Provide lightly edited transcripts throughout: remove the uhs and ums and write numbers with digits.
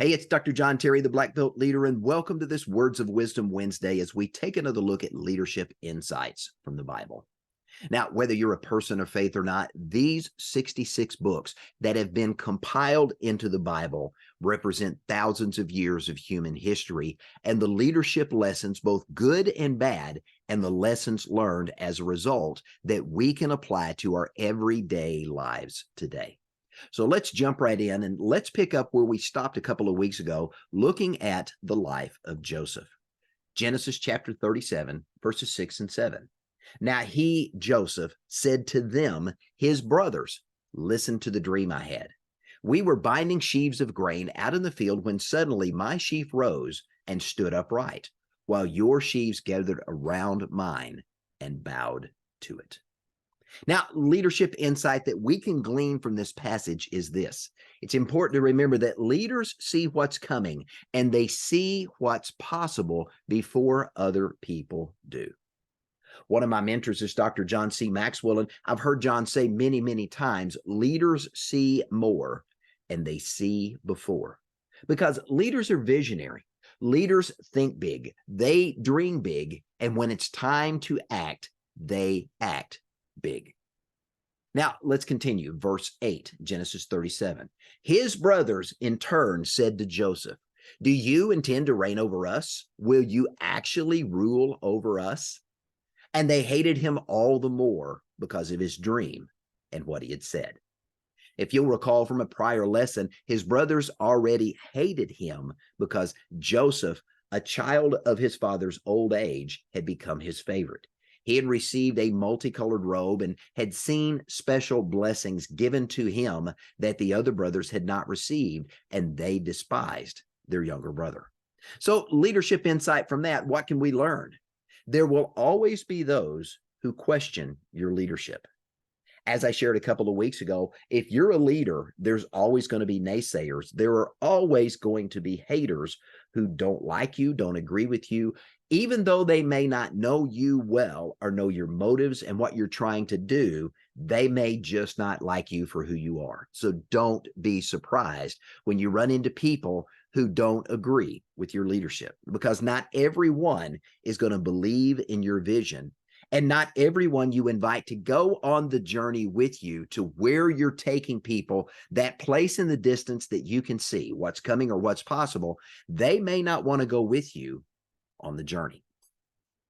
Hey, it's Dr. John Terry, the Black Belt Leader, and welcome to this Words of Wisdom Wednesday as we take another look at leadership insights from the Bible. Now, whether you're a person of faith or not, these 66 books that have been compiled into the Bible represent thousands of years of human history and the leadership lessons, both good and bad, and the lessons learned as a result that we can apply to our everyday lives today. So let's jump right in and let's pick up where we stopped a couple of weeks ago, looking at the life of Joseph. Genesis chapter 37, verses 6 and 7. Now he, Joseph, said to them, his brothers, listen to the dream I had. We were binding sheaves of grain out in the field when suddenly my sheaf rose and stood upright, while your sheaves gathered around mine and bowed to it. Now, leadership insight that we can glean from this passage is this. It's important to remember that leaders see what's coming and they see what's possible before other people do. One of my mentors is Dr. John C. Maxwell, and I've heard John say many, many times, leaders see more and they see before. Because leaders are visionary. Leaders think big, they dream big, and when it's time to act, they act big. Now, let's continue. Verse 8, Genesis 37. His brothers in turn said to Joseph, do you intend to reign over us? Will you actually rule over us? And they hated him all the more because of his dream and what he had said. If you'll recall from a prior lesson, his brothers already hated him because Joseph, a child of his father's old age, had become his favorite. He had received a multicolored robe and had seen special blessings given to him that the other brothers had not received, and they despised their younger brother. So leadership insight from that, what can we learn? There will always be those who question your leadership. As I shared a couple of weeks ago, if you're a leader, there's always going to be naysayers. There are always going to be haters who don't like you, don't agree with you, even though they may not know you well or know your motives and what you're trying to do. They may just not like you for who you are. So don't be surprised when you run into people who don't agree with your leadership, because not everyone is going to believe in your vision. And not everyone you invite to go on the journey with you to where you're taking people, that place in the distance that you can see what's coming or what's possible, they may not want to go with you on the journey.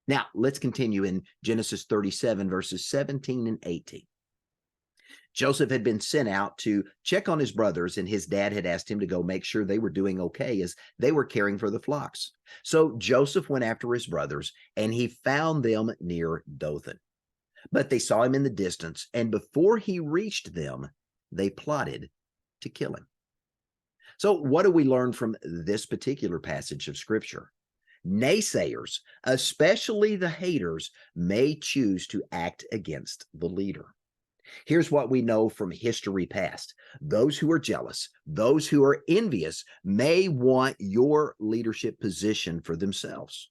Now, let's continue in Genesis 37, verses 17 and 18. Joseph had been sent out to check on his brothers, and his dad had asked him to go make sure they were doing okay as they were caring for the flocks. So Joseph went after his brothers, and he found them near Dothan. But they saw him in the distance, and before he reached them, they plotted to kill him. So what do we learn from this particular passage of Scripture? Naysayers, especially the haters, may choose to act against the leader. Here's what we know from history past. Those who are jealous, those who are envious may want your leadership position for themselves.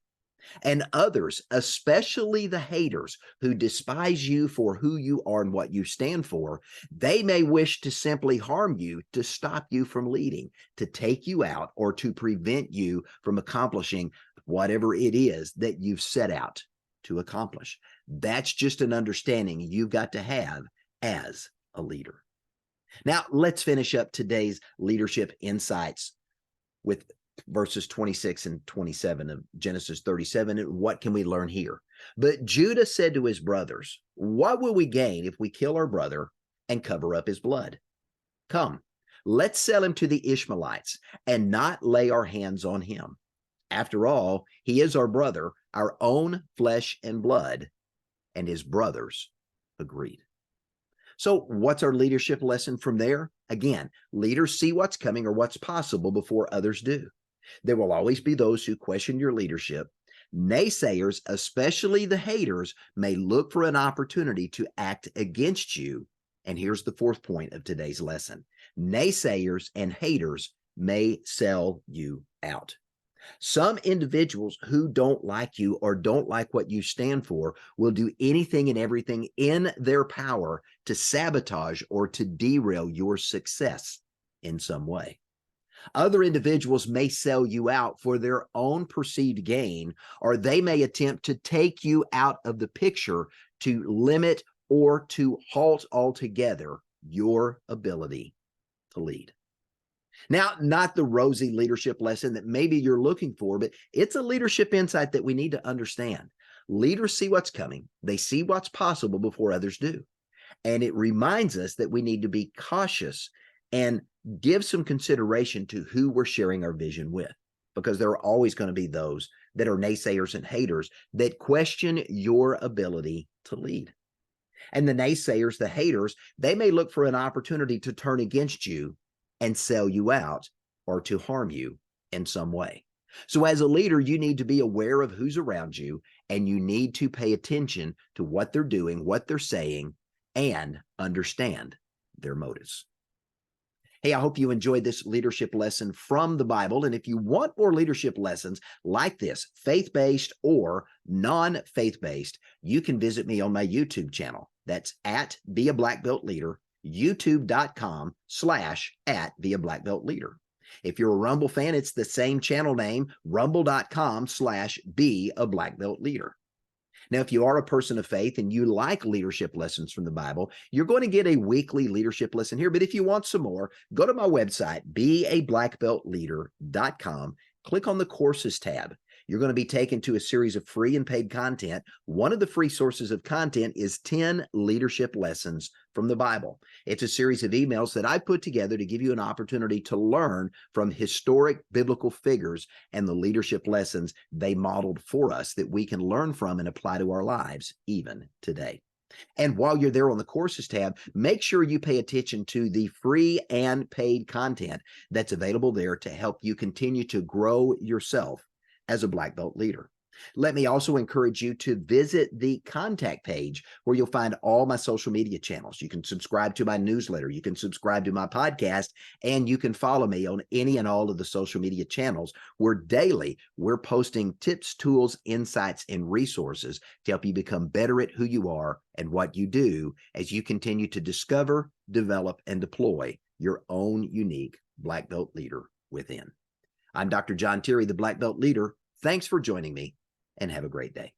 And others, especially the haters who despise you for who you are and what you stand for, they may wish to simply harm you, to stop you from leading, to take you out, or to prevent you from accomplishing whatever it is that you've set out to accomplish. That's just an understanding you've got to have as a leader. Now, let's finish up today's leadership insights with verses 26 and 27 of Genesis 37. And what can we learn here? But Judah said to his brothers, what will we gain if we kill our brother and cover up his blood? Come, let's sell him to the Ishmaelites and not lay our hands on him. After all, he is our brother, our own flesh and blood. And his brothers agreed. So what's our leadership lesson from there? Again, leaders see what's coming or what's possible before others do. There will always be those who question your leadership. Naysayers, especially the haters, may look for an opportunity to act against you. And here's the fourth point of today's lesson. Naysayers and haters may sell you out. Some individuals who don't like you or don't like what you stand for will do anything and everything in their power to sabotage or to derail your success in some way. Other individuals may sell you out for their own perceived gain, or they may attempt to take you out of the picture to limit or to halt altogether your ability to lead. Now, not the rosy leadership lesson that maybe you're looking for, but it's a leadership insight that we need to understand. Leaders see what's coming, they see what's possible before others do. And it reminds us that we need to be cautious and give some consideration to who we're sharing our vision with, because there are always going to be those that are naysayers and haters that question your ability to lead. And the naysayers, the haters, they may look for an opportunity to turn against you and sell you out or to harm you in some way. So as a leader, you need to be aware of who's around you, and you need to pay attention to what they're doing, what they're saying, and understand their motives. Hey, I hope you enjoyed this leadership lesson from the Bible. And if you want more leadership lessons like this, faith-based or non-faith-based, you can visit me on my YouTube channel. That's at Be a Black Belt Leader, youtube.com/@BeABlackBeltLeader. If you're a Rumble fan, it's the same channel name, rumble.com/BeABlackBeltLeader. Now, if you are a person of faith and you like leadership lessons from the Bible, you're going to get a weekly leadership lesson here. But if you want some more, go to my website, beablackbeltleader.com. Click on the Courses tab. You're going to be taken to a series of free and paid content. One of the free sources of content is 10 leadership lessons from the Bible. It's a series of emails that I put together to give you an opportunity to learn from historic biblical figures and the leadership lessons they modeled for us that we can learn from and apply to our lives even today. And while you're there on the Courses tab, make sure you pay attention to the free and paid content that's available there to help you continue to grow yourself as a black belt leader. Let me also encourage you to visit the contact page where you'll find all my social media channels. You can subscribe to my newsletter, you can subscribe to my podcast, and you can follow me on any and all of the social media channels where daily we're posting tips, tools, insights, and resources to help you become better at who you are and what you do as you continue to discover, develop, and deploy your own unique black belt leader within. I'm Dr. John Terry, the Black Belt Leader. Thanks for joining me, and have a great day.